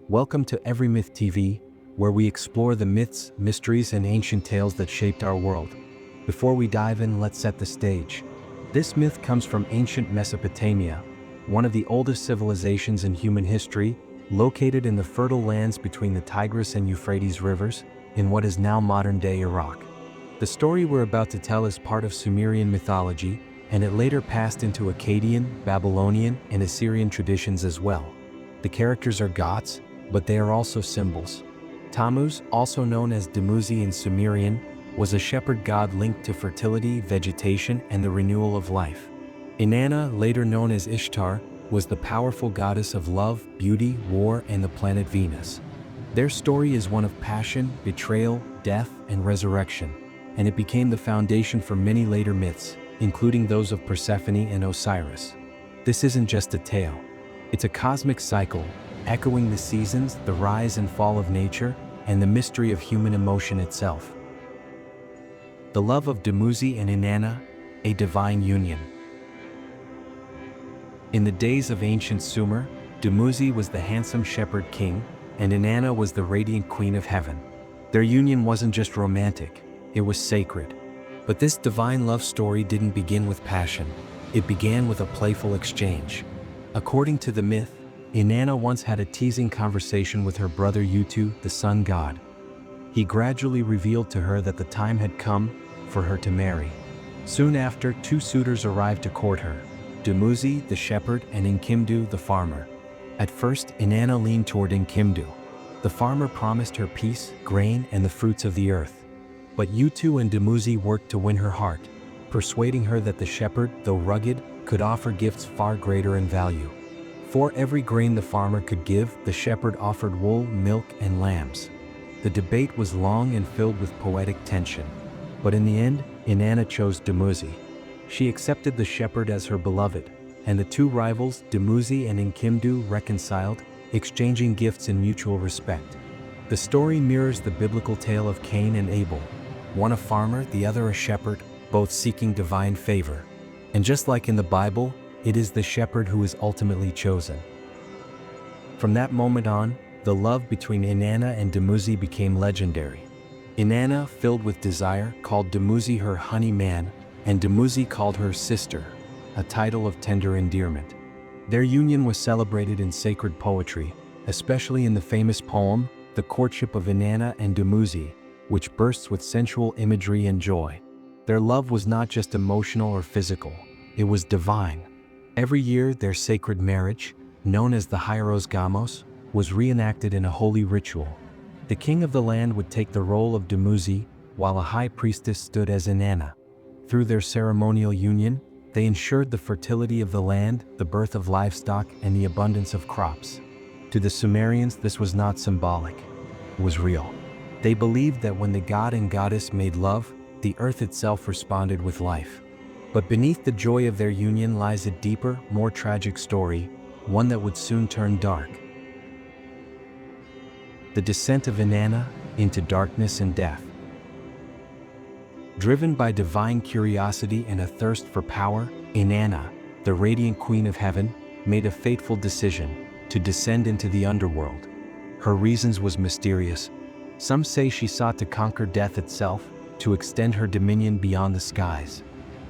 Welcome to Every Myth TV, where we explore the myths, mysteries, and ancient tales that shaped our world. Before we dive in, let's set the stage. This myth comes from ancient Mesopotamia, one of the oldest civilizations in human history, located in the fertile lands between the Tigris and Euphrates rivers, in what is now modern-day Iraq. The story we're about to tell is part of Sumerian mythology, and it later passed into Akkadian, Babylonian, and Assyrian traditions as well. The characters are gods, but they are also symbols. Tammuz, also known as Dumuzi in Sumerian, was a shepherd god linked to fertility, vegetation, and the renewal of life. Inanna, later known as Ishtar, was the powerful goddess of love, beauty, war, and the planet Venus. Their story is one of passion, betrayal, death, and resurrection, and it became the foundation for many later myths, including those of Persephone and Osiris. This isn't just a tale. It's a cosmic cycle, echoing the seasons, the rise and fall of nature, and the mystery of human emotion itself. The love of Dumuzi and Inanna, a divine union. In the days of ancient Sumer, Dumuzi was the handsome shepherd king, and Inanna was the radiant queen of heaven. Their union wasn't just romantic, it was sacred. But this divine love story didn't begin with passion. It began with a playful exchange. According to the myth, Inanna once had a teasing conversation with her brother Utu, the sun god. He gradually revealed to her that the time had come for her to marry. Soon after, two suitors arrived to court her, Dumuzi, the shepherd, and Enkimdu, the farmer. At first, Inanna leaned toward Enkimdu. The farmer promised her peace, grain, and the fruits of the earth. But Utu and Dumuzi worked to win her heart, persuading her that the shepherd, though rugged, could offer gifts far greater in value. For every grain the farmer could give, the shepherd offered wool, milk, and lambs. The debate was long and filled with poetic tension. But in the end, Inanna chose Dumuzi. She accepted the shepherd as her beloved, and the two rivals, Dumuzi and Enkimdu, reconciled, exchanging gifts in mutual respect. The story mirrors the biblical tale of Cain and Abel, one a farmer, the other a shepherd, both seeking divine favor. And just like in the Bible, it is the shepherd who is ultimately chosen. From that moment on, the love between Inanna and Dumuzi became legendary. Inanna, filled with desire, called Dumuzi her honey man, and Dumuzi called her sister, a title of tender endearment. Their union was celebrated in sacred poetry, especially in the famous poem, The Courtship of Inanna and Dumuzi, which bursts with sensual imagery and joy. Their love was not just emotional or physical, it was divine. Every year, their sacred marriage, known as the Hieros Gamos, was reenacted in a holy ritual. The king of the land would take the role of Dumuzi, while a high priestess stood as Inanna. Through their ceremonial union, they ensured the fertility of the land, the birth of livestock, and the abundance of crops. To the Sumerians, this was not symbolic, it was real. They believed that when the god and goddess made love, the earth itself responded with life. But beneath the joy of their union lies a deeper, more tragic story, one that would soon turn dark. The descent of Inanna into darkness and death. Driven by divine curiosity and a thirst for power, Inanna, the radiant queen of heaven, made a fateful decision to descend into the underworld. Her reasons was mysterious. Some say she sought to conquer death itself, to extend her dominion beyond the skies.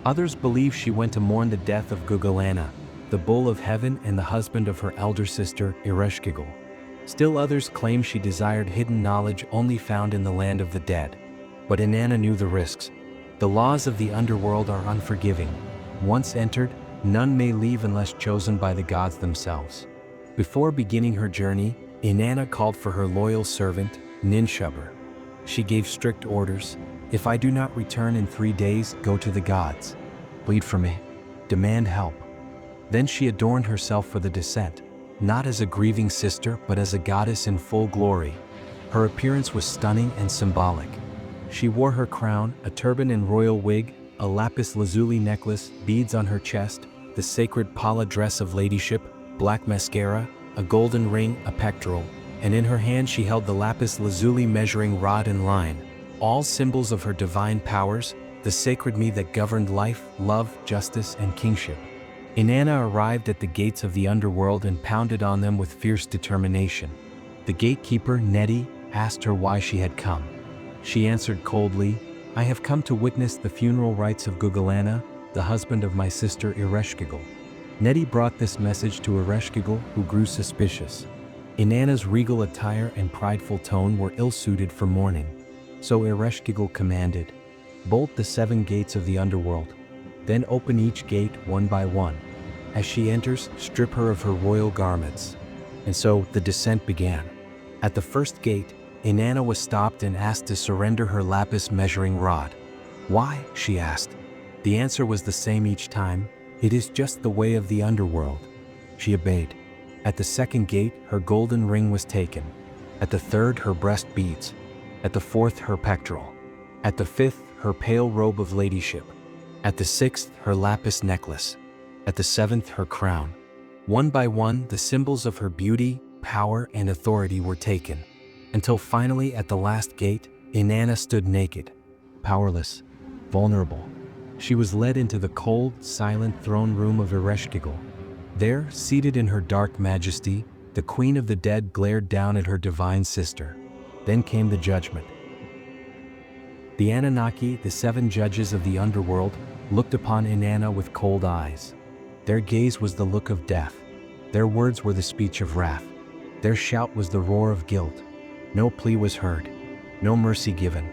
Others believe she went to mourn the death of Gugalanna, the bull of heaven and the husband of her elder sister, Ereshkigal. Still others claim she desired hidden knowledge only found in the land of the dead. But Inanna knew the risks. The laws of the underworld are unforgiving. Once entered, none may leave unless chosen by the gods themselves. Before beginning her journey, Inanna called for her loyal servant, Ninshubur. She gave strict orders. If I do not return in 3 days, go to the gods. Plead for me. Demand help. Then she adorned herself for the descent, not as a grieving sister, but as a goddess in full glory. Her appearance was stunning and symbolic. She wore her crown, a turban and royal wig, a lapis lazuli necklace, beads on her chest, the sacred pala dress of ladyship, black mascara, a golden ring, a pectoral, and in her hand she held the lapis lazuli measuring rod and line, all symbols of her divine powers, the sacred me that governed life, love, justice, and kingship. Inanna arrived at the gates of the underworld and pounded on them with fierce determination. The gatekeeper, Neti, asked her why she had come. She answered coldly, "I have come to witness the funeral rites of Gugalanna, the husband of my sister Ereshkigal." Neti brought this message to Ereshkigal, who grew suspicious. Inanna's regal attire and prideful tone were ill-suited for mourning. So Ereshkigal commanded, "Bolt the 7 gates of the underworld. Then open each gate one by one. As she enters, strip her of her royal garments." And so the descent began. At the first gate, Inanna was stopped and asked to surrender her lapis measuring rod. "Why?" she asked. The answer was the same each time: "It is just the way of the underworld." She obeyed. At the second gate, her golden ring was taken. At the third, her breast beads. At the fourth, her pectoral. At the fifth, her pale robe of ladyship. At the sixth, her lapis necklace. At the seventh, her crown. One by one, the symbols of her beauty, power, and authority were taken, until finally at the last gate, Inanna stood naked, powerless, vulnerable. She was led into the cold, silent throne room of Ereshkigal. There, seated in her dark majesty, the queen of the dead glared down at her divine sister. Then came the judgment. The Anunnaki, the 7 judges of the underworld, looked upon Inanna with cold eyes. Their gaze was the look of death. Their words were the speech of wrath. Their shout was the roar of guilt. No plea was heard, no mercy given.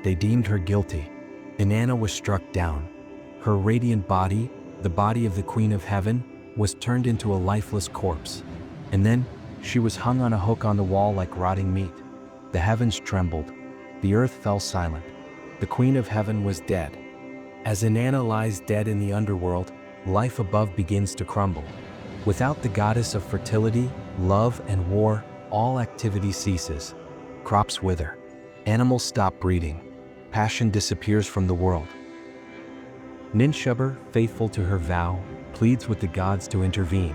They deemed her guilty. Inanna was struck down. Her radiant body, the body of the Queen of Heaven, was turned into a lifeless corpse. And then, she was hung on a hook on the wall like rotting meat. The heavens trembled. The earth fell silent. The Queen of Heaven was dead. As Inanna lies dead in the underworld, life above begins to crumble. Without the goddess of fertility, love, and war, all activity ceases. Crops wither. Animals stop breeding. Passion disappears from the world. Ninshubur, faithful to her vow, pleads with the gods to intervene.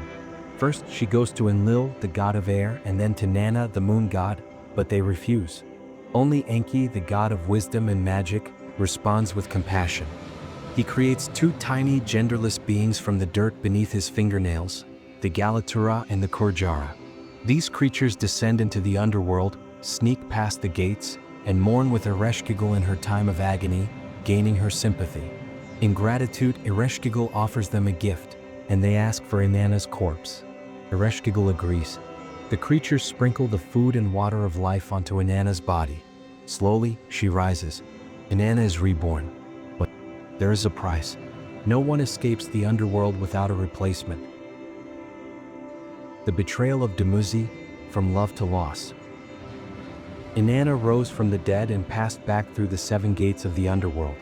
First, she goes to Enlil, the god of air, and then to Nanna, the moon god, but they refuse. Only Enki, the god of wisdom and magic, responds with compassion. He creates 2 tiny, genderless beings from the dirt beneath his fingernails, the Galatura and the Korjara. These creatures descend into the underworld, sneak past the gates, and mourn with Ereshkigal in her time of agony, gaining her sympathy. In gratitude, Ereshkigal offers them a gift, and they ask for Inanna's corpse. Ereshkigal agrees. The creatures sprinkle the food and water of life onto Inanna's body. Slowly, she rises. Inanna is reborn. But there is a price. No one escapes the underworld without a replacement. The Betrayal of Dumuzi, From Love to Loss. Inanna rose from the dead and passed back through the 7 gates of the underworld.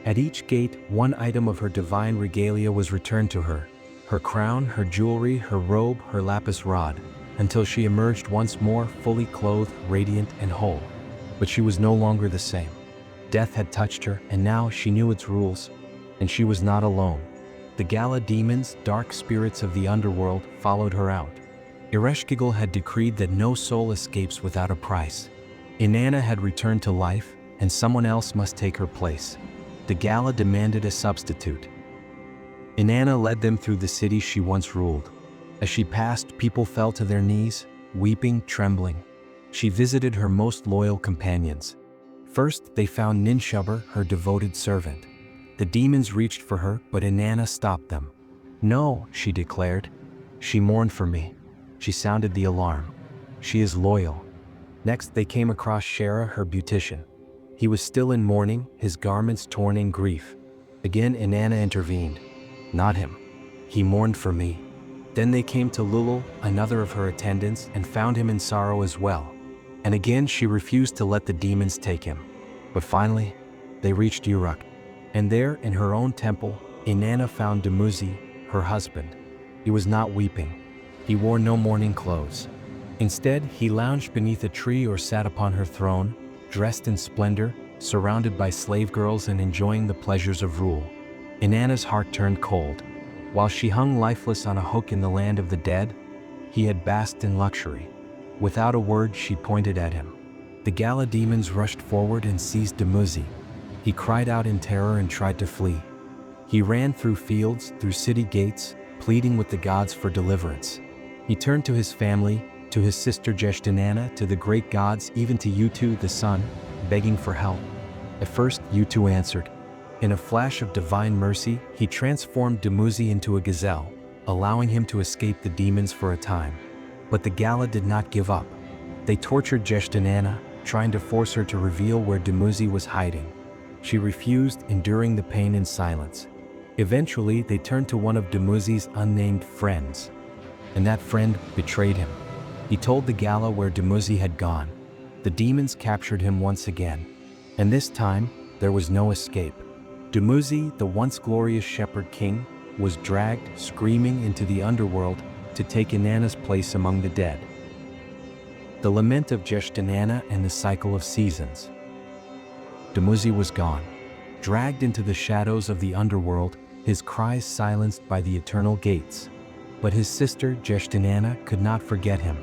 At each gate, one item of her divine regalia was returned to her: her crown, her jewelry, her robe, her lapis rod, until she emerged once more fully clothed, radiant, and whole. But she was no longer the same. Death had touched her, and now she knew its rules, and she was not alone. The Gala demons, dark spirits of the underworld, followed her out. Ereshkigal had decreed that no soul escapes without a price. Inanna had returned to life, and someone else must take her place. The Gala demanded a substitute. Inanna led them through the city she once ruled. As she passed, people fell to their knees, weeping, trembling. She visited her most loyal companions. First, they found Ninshubur, her devoted servant. The demons reached for her, but Inanna stopped them. "No," she declared. "She mourned for me." She sounded the alarm. "She is loyal." Next, they came across Shera, her beautician. He was still in mourning, his garments torn in grief. Again, Inanna intervened. "Not him. He mourned for me." Then they came to Lulul, another of her attendants, and found him in sorrow as well. And again, she refused to let the demons take him. But finally, they reached Uruk. And there, in her own temple, Inanna found Dumuzid, her husband. He was not weeping. He wore no mourning clothes. Instead, he lounged beneath a tree or sat upon her throne, dressed in splendor, surrounded by slave girls and enjoying the pleasures of rule. Inanna's heart turned cold. While she hung lifeless on a hook in the land of the dead, he had basked in luxury. Without a word, she pointed at him. The Gala demons rushed forward and seized Dumuzid. He cried out in terror and tried to flee. He ran through fields, through city gates, pleading with the gods for deliverance. He turned to his family, to his sister Geshtinanna, to the great gods, even to Utu the sun, begging for help. At first, Utu answered. In a flash of divine mercy, he transformed Dumuzi into a gazelle, allowing him to escape the demons for a time. But the Gala did not give up. They tortured Geshtinanna, trying to force her to reveal where Dumuzi was hiding. She refused, enduring the pain in silence. Eventually, they turned to one of Dumuzi's unnamed friends, and that friend betrayed him. He told the Gala where Dumuzi had gone. The demons captured him once again, and this time, there was no escape. Dumuzi, the once glorious shepherd king, was dragged, screaming, into the underworld to take Inanna's place among the dead. The Lament of Geshtinanna and the Cycle of Seasons. Dumuzi was gone, dragged into the shadows of the underworld, his cries silenced by the eternal gates. But his sister Geshtinanna could not forget him.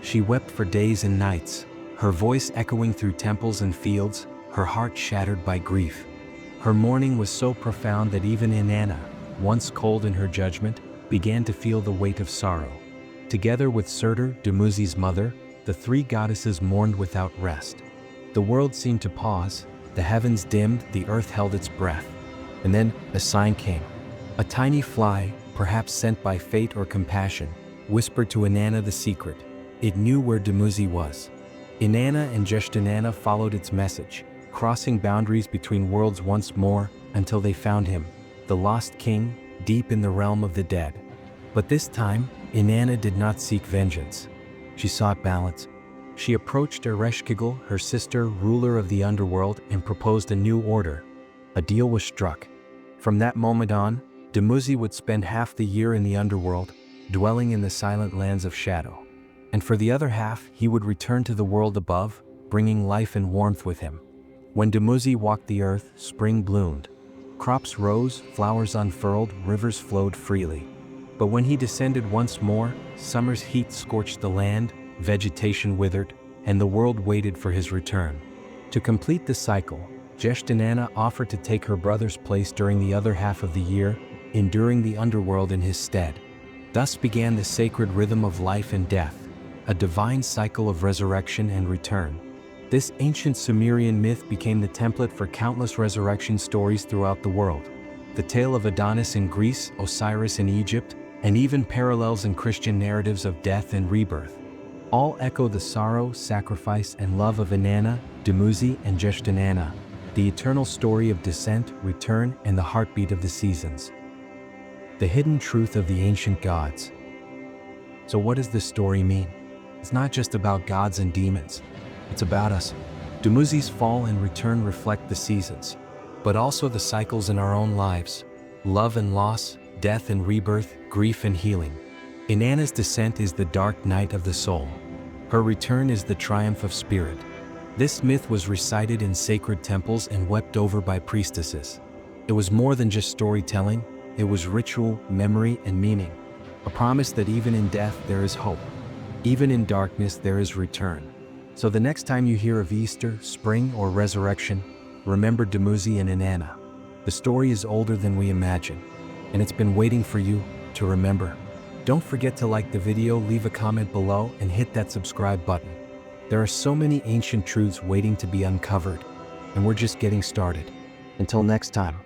She wept for days and nights, her voice echoing through temples and fields, her heart shattered by grief. Her mourning was so profound that even Inanna, once cold in her judgment, began to feel the weight of sorrow. Together with Surtur, Dumuzi's mother, the three goddesses mourned without rest. The world seemed to pause, the heavens dimmed, the earth held its breath. And then a sign came. A tiny fly, perhaps sent by fate or compassion, whispered to Inanna the secret. It knew where Dumuzi was. Inanna and Geshtinanna followed its message, crossing boundaries between worlds once more until they found him, the lost king, deep in the realm of the dead. But this time, Inanna did not seek vengeance. She sought balance. She approached Ereshkigal, her sister, ruler of the underworld, and proposed a new order. A deal was struck. From that moment on, Dumuzi would spend half the year in the underworld, dwelling in the silent lands of shadow. And for the other half, he would return to the world above, bringing life and warmth with him. When Dumuzi walked the earth, spring bloomed. Crops rose, flowers unfurled, rivers flowed freely. But when he descended once more, summer's heat scorched the land, vegetation withered, and the world waited for his return. To complete the cycle, Geshtinanna offered to take her brother's place during the other half of the year, enduring the underworld in his stead. Thus began the sacred rhythm of life and death, a divine cycle of resurrection and return. This ancient Sumerian myth became the template for countless resurrection stories throughout the world. The tale of Adonis in Greece, Osiris in Egypt, and even parallels in Christian narratives of death and rebirth. All echo the sorrow, sacrifice, and love of Inanna, Dumuzi, and Geshtinanna, the eternal story of descent, return, and the heartbeat of the seasons. The hidden truth of the ancient gods. So what does this story mean? It's not just about gods and demons. It's about us. Dumuzi's fall and return reflect the seasons, but also the cycles in our own lives. Love and loss, death and rebirth, grief and healing. Inanna's descent is the dark night of the soul. Her return is the triumph of spirit. This myth was recited in sacred temples and wept over by priestesses. It was more than just storytelling, it was ritual, memory, and meaning. A promise that even in death there is hope. Even in darkness there is return. So the next time you hear of Easter, spring, or resurrection, remember Dumuzi and Inanna. The story is older than we imagine, and it's been waiting for you to remember. Don't forget to like the video, leave a comment below, and hit that subscribe button. There are so many ancient truths waiting to be uncovered, and we're just getting started. Until next time.